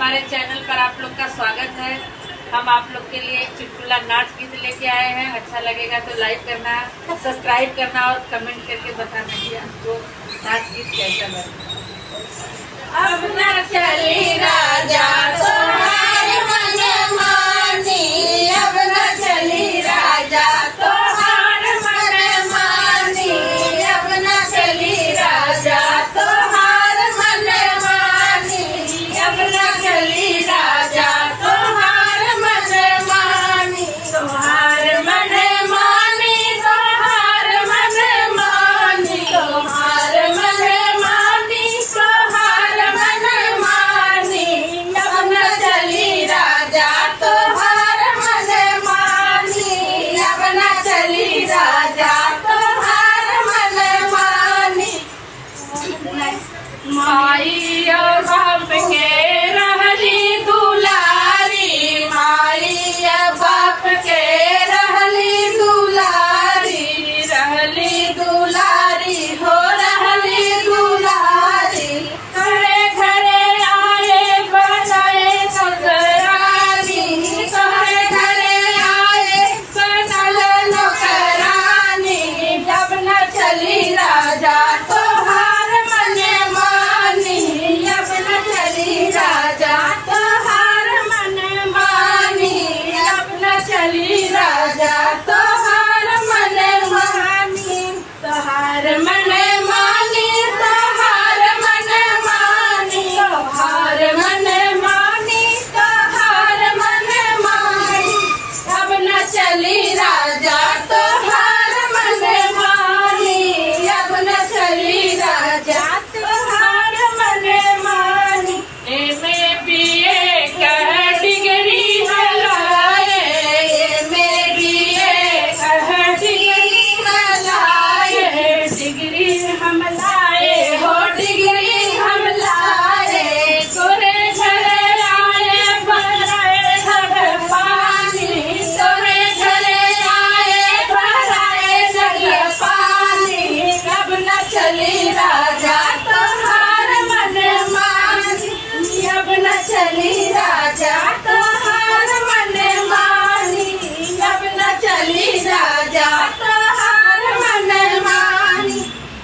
हमारे चैनल पर आप लोग का स्वागत है। हम आप लोग के लिए एक चुटकुला नाच गीत लेके आए हैं। अच्छा लगेगा तो लाइक करना, सब्सक्राइब करना और कमेंट करके बताना कि आपको नाच गीत कैसा लगा। अब न चली राजा तोहार मन मानी, अब न चली राजा तोहार मन मानी, अब न चली राजा तोहार मन मानी, अब न चली राजा तोहार मन मानी, तोहार मन मानी, तोहार मन मानी, तोहार मन मानी, तोहार मन मानी, अब न चली राजा तोहार मन मानी, अब न चली राजा तोहार मन मानी। माई और बाप के रहली दुलारी, माई और बाप के रहली दुलारी, रहली दुलारी हो रहली दुलारी, घरे घरे आए बनाए नौकरानी, घरे घरे आए बनल नौकरानी, जब न चली राजा तोहार मन मानी, अब न चली राजा तोहार मन मानी, अब न चली राजा तोहार मन मानी, तोहार मन मानी, तोहार मन मानी, तोहार मन मानी, तोहार मन मानी, अब न चली राजा तोहार मन मानी, अब न चली राजा तोहार मन मानी। एमे बीए कह डिग्री हलाए, एमे बीए कह डिग्री हलाए, डिग्री हम लाए हो डिग्री हम लाए, तोरे घरे आए भराए घर पानी, तोरे घरे आए भराए जग पानी, अब न चली राजा तोहार मन मानी, अब न चली राजा तोहार